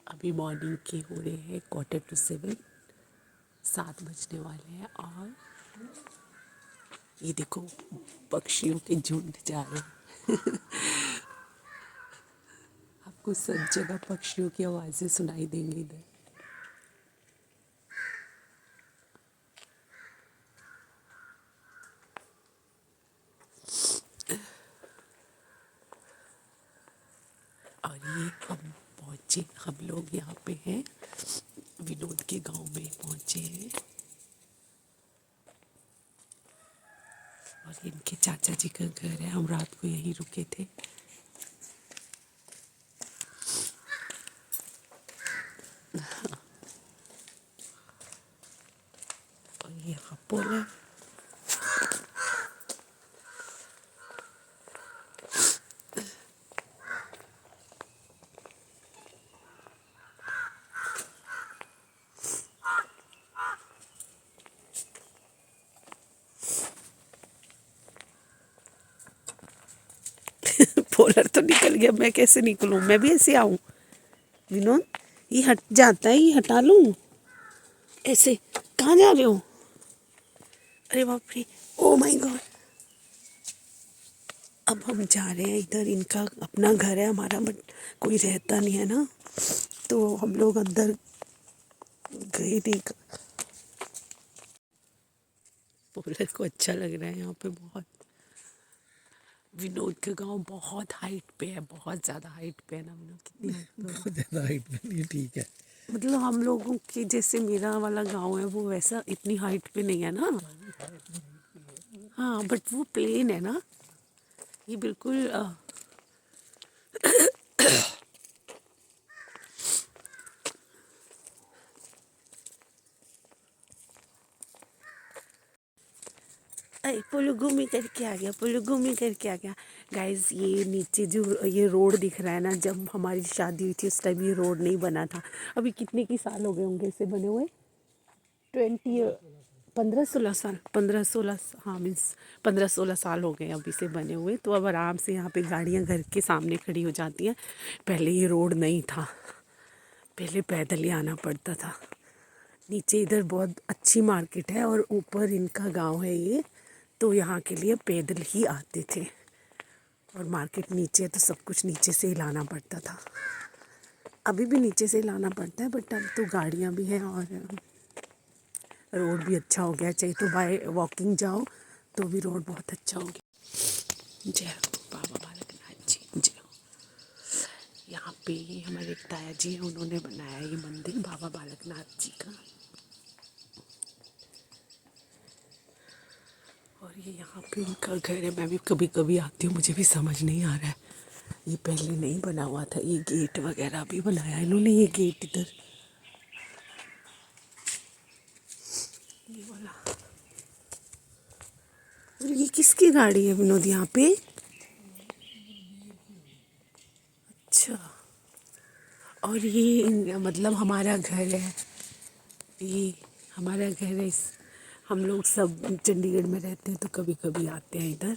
अभी मॉर्निंग के हो रहे हैं 6:45, 7 बजने वाले हैं। और ये देखो पक्षियों के झुंड जा रहे हैं। आपको सब जगह पक्षियों की आवाज़ें सुनाई देंगी इधर। और ये हम लोग यहाँ पे हैं, विनोद के गांव में पहुँचे हैं। और इनके चाचा जी का घर है, हम रात को यहीं रुके थे। और ये यहाँ पुल है। पोलर तो निकल गया, मैं कैसे निकलूं? मैं भी ऐसे आऊं? विनोद, ये हट जाता है, ये हटा लूं ऐसे? कहाँ जा रहे हो? अरे बाप रे, ओ माय गॉड। अब हम जा रहे हैं इधर, इनका अपना घर है, हमारा बट कोई रहता नहीं है ना, तो हम लोग अंदर गए नहीं। पोलर को अच्छा लग रहा है यहाँ पे बहुत। विनोद का गांव बहुत हाइट पे है, बहुत ज़्यादा हाइट पे है ना विनोद? कितनी हाइट पे? बहुत ज़्यादा हाइट में नहीं, ठीक है। मतलब हम लोगों के जैसे मेरा वाला गांव है वो वैसा इतनी हाइट पे नहीं है ना। हाँ बट वो प्लेन है ना, ये बिल्कुल अरे पुल घूमी करके आ गया, पुल घूमी करके आ गया। गाइस ये नीचे जो ये रोड दिख रहा है ना, जब हमारी शादी हुई थी उस टाइम ये रोड नहीं बना था। अभी कितने की साल हो गए होंगे इसे बने हुए? 15-16 साल, 15-16, हाँ मीन्स 15-16 साल हो गए अभी से बने हुए। तो अब आराम से यहाँ पे गाड़ियाँ घर के सामने खड़ी हो जाती हैं। पहले ये रोड नहीं था, पहले पैदल ही आना पड़ता था। नीचे इधर बहुत अच्छी मार्केट है और ऊपर इनका गांव है ये, तो यहाँ के लिए पैदल ही आते थे। और मार्केट नीचे है तो सब कुछ नीचे से ही लाना पड़ता था। अभी भी नीचे से ही लाना पड़ता है, बट अब तो गाड़ियाँ भी हैं और रोड भी अच्छा हो गया। चाहे तो बाय वॉकिंग जाओ तो भी रोड बहुत अच्छा हो गया। जय हो बाबा बालकनाथ जी, जय हो। यहाँ पे हमारे एक ताया जी हैं, उन्होंने बनाया ये मंदिर बाबा बालकनाथ जी का। और ये यहाँ पे उनका घर है। मैं भी कभी कभी आती हूँ, मुझे भी समझ नहीं आ रहा है, ये पहले नहीं बना हुआ था। ये गेट वगैरह भी बनाया इन्होंने, ये गेट इधर ये वाला। और ये किसकी गाड़ी है विनोद यहाँ पे? अच्छा, और ये मतलब हमारा घर है, ये हमारा घर है। इस हम लोग सब चंडीगढ़ में रहते हैं तो कभी कभी आते हैं इधर।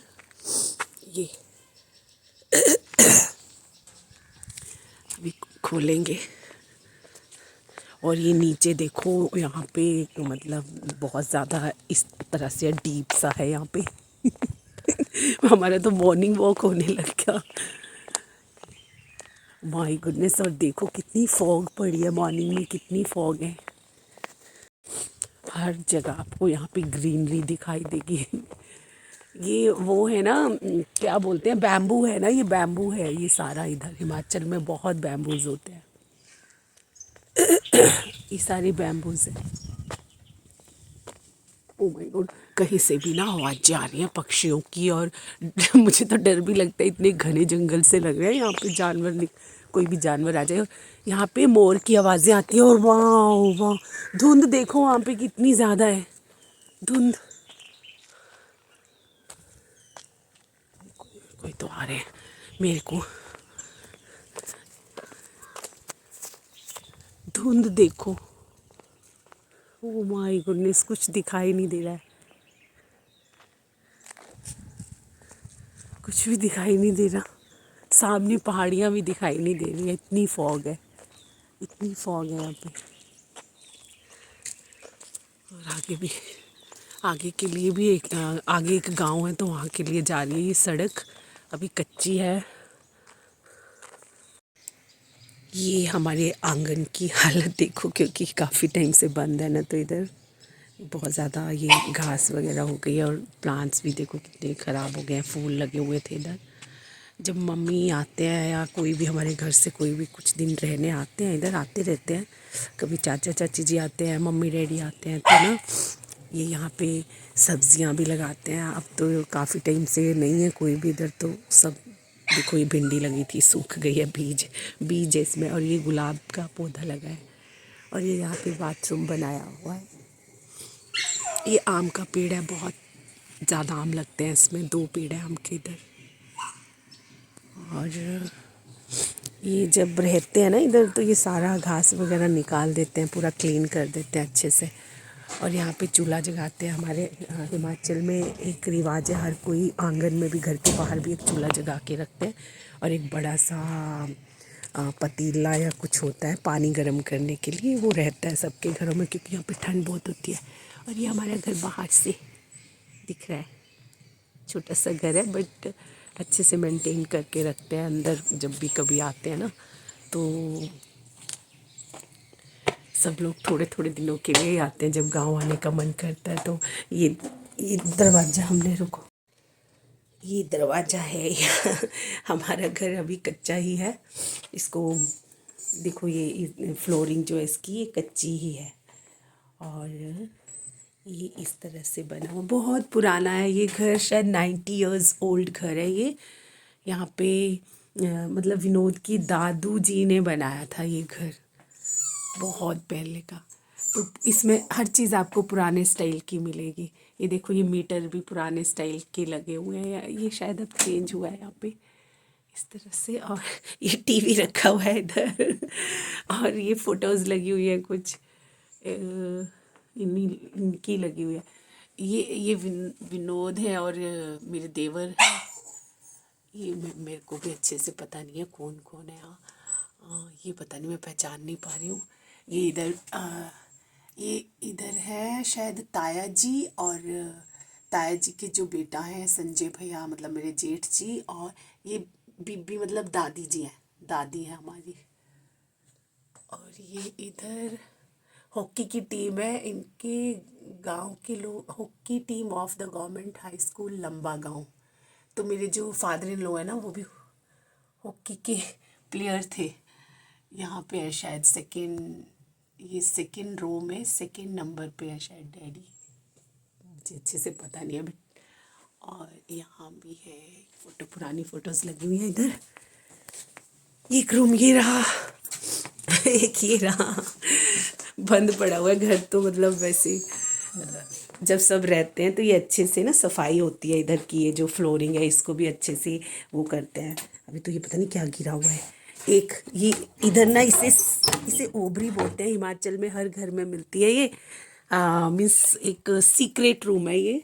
ये अभी खोलेंगे। और ये नीचे देखो, यहाँ पे मतलब बहुत ज़्यादा इस तरह से डीप सा है यहाँ पे। हमारा तो मॉर्निंग वॉक होने लग गया। माय गुडनेस, और देखो कितनी फॉग पड़ी है, मॉर्निंग में कितनी फॉग है। हर जगह आपको यहाँ पे ग्रीनरी दिखाई देगी। ये वो है ना, क्या बोलते हैं, बैम्बू है ना, ये बैम्बू है ये सारा। इधर हिमाचल में बहुत बैम्बूज होते हैं, ये सारी बैम्बूज है। ओ माय गॉड, कहीं से भी ना आवाज़ें आ रही हैं पक्षियों की। और मुझे तो डर भी लगता है, इतने घने जंगल से लग रहे हैं यहाँ पे जानवर कोई भी जानवर आ जाए। और यहाँ पे मोर की आवाज़ें आती हैं। और वाह वाह, धुंध देखो वहाँ पे कितनी ज़्यादा है धुंध। कोई तो आ रहे हैं मेरे को, धुंध देखो। ओ माय गुडनेस, कुछ दिखाई नहीं दे रहा है, कुछ भी दिखाई नहीं दे रहा। सामने पहाड़ियाँ भी दिखाई नहीं दे रही है, इतनी फॉग है। इतनी फॉग है यहाँ पे। और आगे के लिए भी आगे एक गांव है, तो वहाँ के लिए जा रही है ये सड़क, अभी कच्ची है। ये हमारे आंगन की हालत देखो, क्योंकि काफ़ी टाइम से बंद है ना, तो इधर बहुत ज़्यादा ये घास वगैरह हो गई है। और प्लांट्स भी देखो कितने ख़राब हो गए हैं, फूल लगे हुए थे इधर। जब मम्मी आते हैं या कोई भी हमारे घर से कोई भी कुछ दिन रहने आते हैं, इधर आते रहते हैं, कभी चाचा चाची जी आते हैं, मम्मी डैडी आते हैं, तो ना ये यहाँ पे सब्जियाँ भी लगाते हैं। अब तो काफ़ी टाइम से नहीं है कोई भी इधर, तो सब देखो, ये भिंडी लगी थी सूख गई है, बीज है इसमें। और ये गुलाब का पौधा लगा है, और ये यहाँ पे बाथरूम बनाया हुआ है। ये आम का पेड़ है, बहुत ज़्यादा आम लगते हैं इसमें, 2 पेड़ है आम के इधर। और ये जब रहते हैं ना इधर, तो ये सारा घास वगैरह निकाल देते हैं, पूरा क्लीन कर देते हैं अच्छे से। और यहाँ पे चूल्हा जगाते हैं। हमारे हिमाचल में एक रिवाज है, हर कोई आंगन में भी, घर के बाहर भी एक चूल्हा जगा के रखते हैं। और एक बड़ा सा पतीला या कुछ होता है पानी गर्म करने के लिए, वो रहता है सबके घरों में, क्योंकि यहाँ पे ठंड बहुत होती है। और ये हमारा घर बाहर से दिख रहा है, छोटा सा घर है, बट अच्छे से मेंटेन करके रखते हैं। अंदर जब भी कभी आते हैं ना, तो सब लोग थोड़े थोड़े दिनों के लिए ही आते हैं, जब गांव आने का मन करता है। तो ये दरवाज़ा हमने, रुको, ये दरवाज़ा है हमारा घर अभी कच्चा ही है। इसको देखो, ये फ्लोरिंग जो है इसकी, ये कच्ची ही है। और ये इस तरह से बना हुआ, बहुत पुराना है ये घर, शायद 90 इयर्स ओल्ड घर है ये। यहाँ पे मतलब विनोद की दादू जी ने बनाया था ये घर, बहुत पहले का। तो इसमें हर चीज़ आपको पुराने स्टाइल की मिलेगी। ये देखो, ये मीटर भी पुराने स्टाइल के लगे हुए हैं, ये शायद अब चेंज हुआ है यहाँ पे इस तरह से। और ये टीवी रखा हुआ है इधर और ये फोटोज़ लगी हुई है कुछ, इनकी लगी हुई है। ये विनोद है, और मेरे देवर है। ये मेरे को भी अच्छे से पता नहीं है कौन कौन है यहाँ, ये पता नहीं, मैं पहचान नहीं पा रही हूँ। ये इधर है शायद ताया जी, और ताया जी के जो बेटा है संजय भैया, मतलब मेरे जेठ जी। और ये बीबी मतलब दादी जी हैं, दादी हैं हमारी। और ये इधर हॉकी की टीम है इनके गांव के लोग, hockey team of the government high school लंबा गांव। तो मेरे जो फादर इन लॉ है ना, वो भी हॉकी के प्लेयर थे। यहाँ पे है शायद ये सेकंड रो में सेकंड नंबर पे है शायद डैडी, मुझे अच्छे से पता नहीं अभी। और यहाँ भी है फोटो, पुरानी फोटोज़ लगी हुई हैं इधर। एक रूम ये रहा एक ये रहा, बंद पड़ा हुआ है घर, तो मतलब वैसे जब सब रहते हैं तो ये अच्छे से ना सफाई होती है इधर की। ये जो फ्लोरिंग है इसको भी अच्छे से वो करते हैं। अभी तो ये पता नहीं क्या गिरा हुआ है। एक ये इधर ना, इसे ओबरी बोलते हैं, हिमाचल में हर घर में मिलती है ये। मीन्स एक सीक्रेट रूम है ये।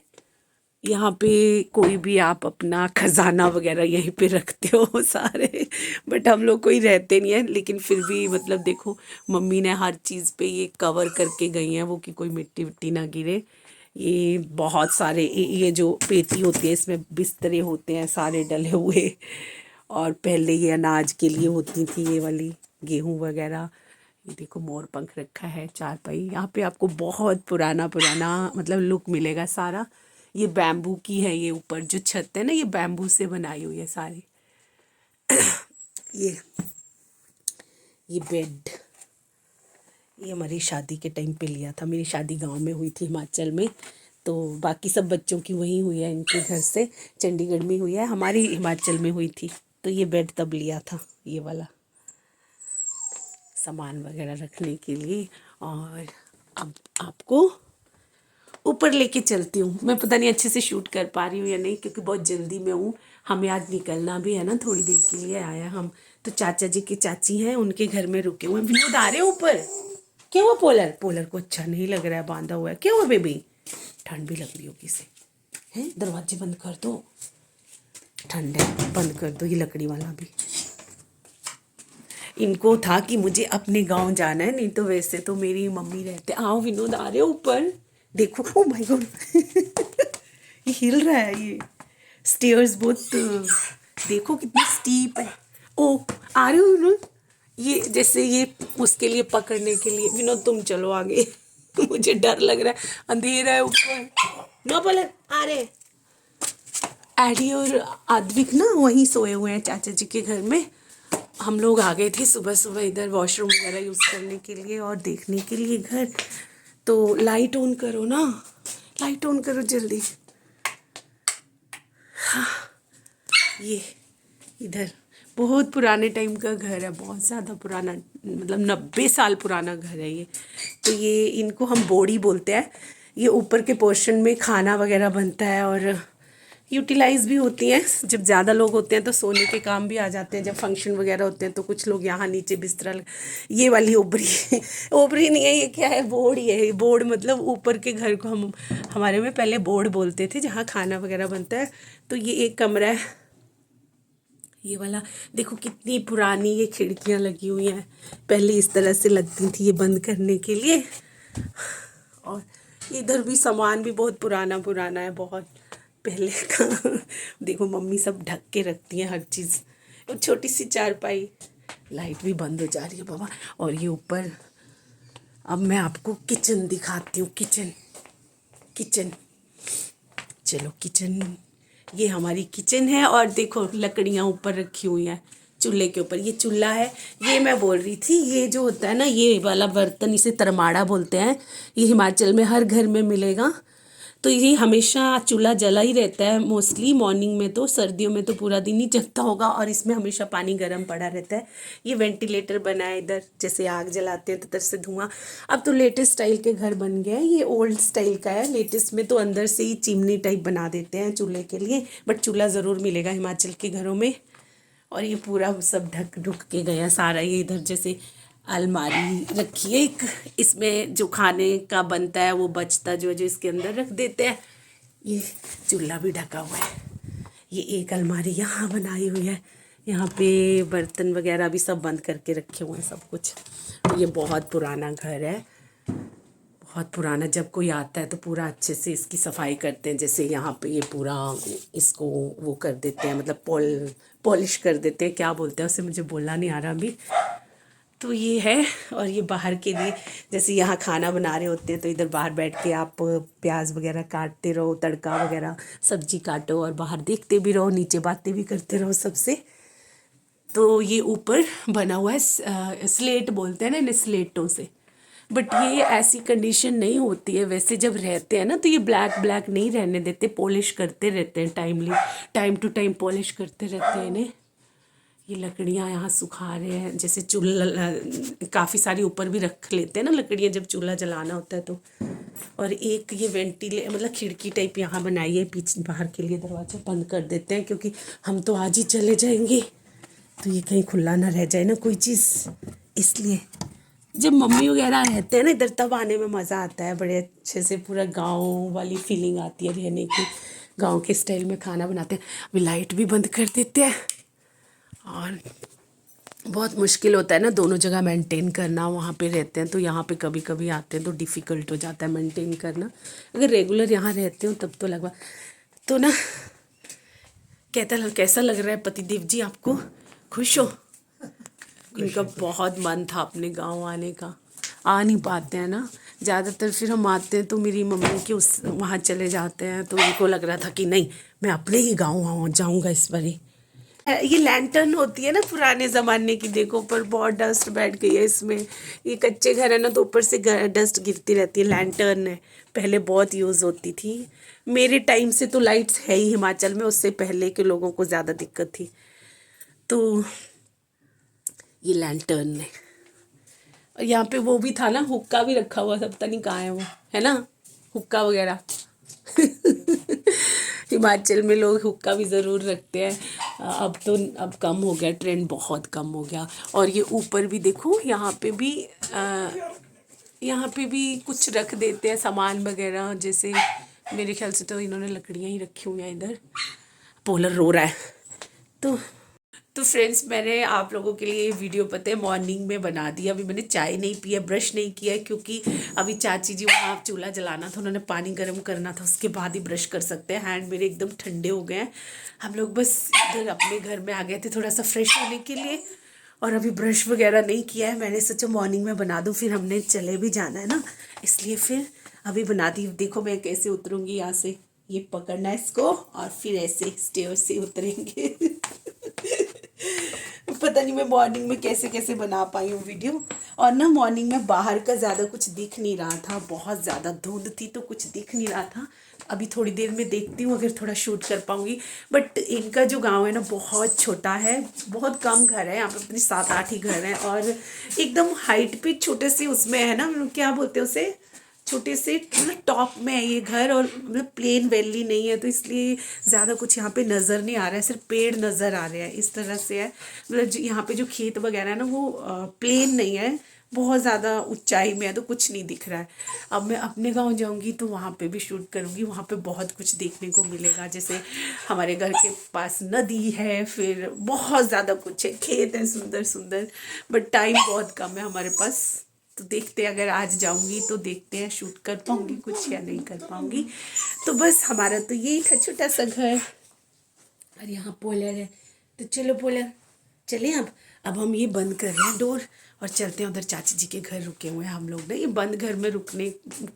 यहाँ पे कोई भी आप अपना खजाना वगैरह यहीं पे रखते हो सारे, बट हम लोग कोई रहते नहीं है, लेकिन फिर भी मतलब देखो, मम्मी ने हर चीज़ पे ये कवर करके गई हैं वो, कि कोई मिट्टी विट्टी ना गिरे। ये बहुत सारे ये जो पेटी होती है, इसमें बिस्तरे होते हैं सारे डले हुए। और पहले ये अनाज के लिए होती थी ये वाली, गेहूँ वगैरह। ये देखो मोर पंख रखा है, चारपाई। यहाँ पे आपको बहुत पुराना पुराना मतलब लुक मिलेगा सारा। ये बैम्बू की है, ये ऊपर जो छत है ना, ये बैम्बू से बनाई हुई है सारी। ये ये बेड, ये हमारी शादी के टाइम पे लिया था। मेरी शादी गांव में हुई थी हिमाचल में, तो बाकी सब बच्चों की वहीं हुई है, इनके घर से चंडीगढ़ में हुई है, हमारी हिमाचल में हुई थी। तो ये बेड तब लिया था, ये वाला सामान वगैरह रखने के लिए। और अब आपको ऊपर लेके चलती हूँ। मैं पता नहीं अच्छे से शूट कर पा रही हूँ या नहीं, क्योंकि बहुत जल्दी में हूँ, हमें आज निकलना भी है ना, थोड़ी देर के लिए आया हम। तो चाचा जी की चाची हैं, उनके घर में रुके हुए हैं। विनोद आ रहे हैं ऊपर। क्या हुआ? पोलर को अच्छा नहीं लग रहा है, बांधा हुआ है। क्या हुआ बेबी? ठंड भी लग रही होगी इसे, हैं? दरवाजे बंद कर दो, ठंड है, बंद कर दो ये लकड़ी वाला भी। इनको था कि मुझे अपने गांव जाना है, नहीं तो वैसे तो मेरी मम्मी रहते। आओ विनोद, आ रहे हो ऊपर, देखो। ओ माय गॉड ये हिल रहा है, ये स्टेयर्स बहुत, देखो कितनी स्टीप है। ओ आ रहे हो विनोद, ये जैसे ये उसके लिए पकड़ने के लिए। विनोद तुम चलो आगे मुझे डर लग रहा है, अंधेरा है ऊपर। नो बोले आ रहे। एडी और आद्विक ना वहीं सोए हुए हैं चाचा जी के घर में। हम लोग आ गए थे सुबह सुबह इधर वॉशरूम वगैरह यूज़ करने के लिए और देखने के लिए घर। तो लाइट ऑन करो ना, लाइट ऑन करो जल्दी। हाँ, ये इधर बहुत पुराने टाइम का घर है, बहुत ज़्यादा पुराना, मतलब 90 साल पुराना घर है ये। तो ये इनको हम बोड़ी बोलते हैं। ये ऊपर के पोर्शन में खाना वगैरह बनता है और यूटिलाइज भी होती हैं। जब ज़्यादा लोग होते हैं तो सोने के काम भी आ जाते हैं। जब फंक्शन वगैरह होते हैं तो कुछ लोग यहाँ नीचे बिस्तरा ये वाली ओबरी ओबरी नहीं है, ये क्या है, बोर्ड। ये बोर्ड मतलब ऊपर के घर को हम हमारे में पहले बोर्ड बोलते थे, जहाँ खाना वगैरह बनता है। तो ये एक कमरा है, ये वाला देखो कितनी पुरानी ये खिड़कियाँ लगी हुई हैं। पहले इस तरह से लगती थी ये बंद करने के लिए। और इधर भी सामान भी बहुत पुराना पुराना है, बहुत पहले का देखो मम्मी सब ढक के रखती हैं हर चीज़। और छोटी सी चारपाई, लाइट भी बंद हो जा रही है बाबा। और ये ऊपर, अब मैं आपको किचन दिखाती हूँ। किचन किचन चलो किचन, ये हमारी किचन है। और देखो लकड़ियाँ ऊपर रखी हुई हैं चूल्हे के ऊपर। ये चूल्हा है, ये मैं बोल रही थी, ये जो होता है ना ये वाला बर्तन, इसे तरमाड़ा बोलते हैं। ये हिमाचल में हर घर में मिलेगा। तो ये हमेशा चूल्हा जला ही रहता है मोस्टली। मॉर्निंग में तो, सर्दियों में तो पूरा दिन ही जलता होगा। और इसमें हमेशा पानी गर्म पड़ा रहता है। ये वेंटिलेटर बना है इधर, जैसे आग जलाते हैं तो इधर से धुआं। अब तो लेटेस्ट स्टाइल के घर बन गए हैं, ये ओल्ड स्टाइल का है। लेटेस्ट में तो अंदर से ही चिमनी टाइप बना देते हैं चूल्हे के लिए, बट चूल्हा ज़रूर मिलेगा हिमाचल के घरों में। और ये पूरा सब ढक ढुक के गया सारा। ये इधर जैसे अलमारी रखी है एक, इसमें जो खाने का बनता है वो बचता जो इसके अंदर रख देते हैं। ये चूल्हा भी ढका हुआ है। ये एक अलमारी यहाँ बनाई हुई है, यहाँ पे बर्तन वगैरह भी सब बंद करके रखे हुए हैं सब कुछ। ये बहुत पुराना घर है, बहुत पुराना। जब कोई आता है तो पूरा अच्छे से इसकी सफाई करते हैं। जैसे यहाँ पे ये पूरा इसको वो कर देते हैं, मतलब पॉलिश कर देते हैं, क्या बोलते हैं उसे, मुझे बोलना नहीं आ रहा अभी। तो ये है। और ये बाहर के लिए, जैसे यहाँ खाना बना रहे होते हैं तो इधर बाहर बैठ के आप प्याज वगैरह काटते रहो, तड़का वगैरह सब्जी काटो और बाहर देखते भी रहो, नीचे बातें भी करते रहो सबसे। तो ये ऊपर बना हुआ है, स्लेट बोलते हैं ना इन्हें, स्लेटों से। बट ये ऐसी कंडीशन नहीं होती है वैसे। जब रहते हैं ना तो ये ब्लैक ब्लैक नहीं रहने देते, पॉलिश करते रहते हैं टाइम टू टाइम पॉलिश करते रहते हैं इन्हें। ये लकड़ियाँ यहाँ सुखा रहे हैं, जैसे चूल्हा काफ़ी सारी ऊपर भी रख लेते हैं ना लकड़ियाँ जब चूल्हा जलाना होता है तो। और एक ये मतलब खिड़की टाइप यहाँ बनाई है, पीछे बाहर के लिए दरवाज़ा बंद कर देते हैं क्योंकि हम तो आज ही चले जाएंगे, तो ये कहीं खुला ना रह जाए ना कोई चीज़, इसलिए। जब मम्मी वगैरह रहते हैं ना इधर तब आने में मज़ा आता है, बड़े अच्छे से पूरा गाँव वाली फीलिंग आती है रहने की। गाँव के स्टाइल में खाना बनाते हैं। अभी लाइट भी बंद कर देते हैं। और बहुत मुश्किल होता है ना दोनों जगह मेंटेन करना, वहाँ पे रहते हैं तो यहाँ पे कभी कभी आते हैं तो डिफ़िकल्ट हो जाता है मेंटेन करना। अगर रेगुलर यहाँ रहते हो तब तो लगवा। तो ना कैसा लग रहा है पतिदेव जी आपको, खुश हो? इनका बहुत मन था अपने गांव आने का, आ नहीं पाते हैं ना ज़्यादातर। फिर हम आते हैं तो मेरी मम्मी के उस वहाँ चले जाते हैं, तो उनको लग रहा था कि नहीं मैं अपने ही गाँव जाऊँगा इस बार ही। ये लैंटर्न होती है ना पुराने ज़माने की, देखो ऊपर बहुत डस्ट बैठ गई है इसमें। ये कच्चे घर है ना तो ऊपर से डस्ट गिरती रहती है। लैंटर्न है, पहले बहुत यूज़ होती थी। मेरे टाइम से तो लाइट्स है ही हिमाचल में, उससे पहले के लोगों को ज़्यादा दिक्कत थी। तो ये लैंटर्न है। और यहाँ पे वो भी था ना, हुक्का भी रखा हुआ था, पता नहीं कहाँ है वो, है ना हुक्का वगैरह हिमाचल में लोग हुक्का भी ज़रूर रखते हैं। अब कम हो गया, ट्रेंड बहुत कम हो गया। और ये ऊपर भी देखो, यहाँ पे भी कुछ रख देते हैं सामान वगैरह। जैसे मेरे ख्याल से तो इन्होंने लकड़ियाँ ही रखी हुई हैं इधर। पोलर रो रहा है तो तो फ्रेंड्स, मैंने आप लोगों के लिए ये वीडियो पता है मॉर्निंग में बना दिया। अभी मैंने चाय नहीं पिया, ब्रश नहीं किया है, क्योंकि अभी चाची जी वहाँ चूल्हा जलाना था, उन्होंने पानी गर्म करना था, उसके बाद ही ब्रश कर सकते हैं। हैंड मेरे एकदम ठंडे हो गए हैं। हम लोग बस इधर अपने घर में आ गए थे थोड़ा सा फ्रेश होने के लिए, और अभी ब्रश वगैरह नहीं किया है। मैंने सोचा मॉर्निंग में बना दूँ, फिर हमने चले भी जाना है ना, इसलिए फिर अभी बनाती हूँ। देखो मैं कैसे उतरूँगी यहाँ से, ये पकड़ना है इसको और फिर ऐसे स्टेयर से उतरेंगे। पता नहीं मैं मॉर्निंग में कैसे कैसे बना पाई हूँ वीडियो। और ना मॉर्निंग में बाहर का ज़्यादा कुछ दिख नहीं रहा था, बहुत ज़्यादा धुंध थी तो कुछ दिख नहीं रहा था। अभी थोड़ी देर में देखती हूँ अगर थोड़ा शूट कर पाऊँगी। बट इनका जो गांव है ना बहुत छोटा है, बहुत कम घर है यहाँ पे, अपनी 7-8 ही घर हैं, और एकदम हाइट पे छोटे से उसमें है ना, क्या बोलते हैं उसे, छोटे से मतलब टॉप में है ये घर, और मतलब प्लेन वैली नहीं है, तो इसलिए ज़्यादा कुछ यहाँ पे नज़र नहीं आ रहा है, सिर्फ पेड़ नज़र आ रहे हैं, इस तरह से है। मतलब यहाँ पे जो खेत वगैरह है ना वो प्लेन नहीं है, बहुत ज़्यादा ऊंचाई में है, तो कुछ नहीं दिख रहा है। अब मैं अपने गांव जाऊंगी तो वहाँ पे भी शूट करूंगी, वहाँ पे बहुत कुछ देखने को मिलेगा। जैसे हमारे घर के पास नदी है, फिर बहुत ज़्यादा कुछ है, खेत है सुंदर सुंदर, बट टाइम बहुत कम है हमारे पास। तो देखते हैं, अगर आज जाऊंगी तो देखते हैं शूट कर पाऊंगी कुछ या नहीं कर पाऊंगी। तो बस हमारा तो यही था छोटा सा घर, और यहाँ पोलर है। तो चलो पोलर, चले अब हम ये बंद कर रहे हैं डोर और चलते हैं उधर। चाची जी के घर रुके हुए हैं हम लोग ना, ये बंद घर में रुकने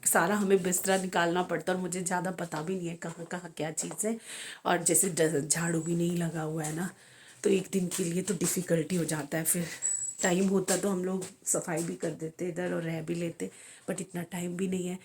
सारा हमें बिस्तरा निकालना पड़ता है, और मुझे ज़्यादा पता भी नहीं है कहाँ कहाँ क्या चीज़ है, और जैसे झाड़ू भी नहीं लगा हुआ है ना, तो एक दिन के लिए तो डिफ़िकल्टी हो जाता है। फिर टाइम होता तो हम लोग सफाई भी कर देते इधर और रह भी लेते, बट इतना टाइम भी नहीं है।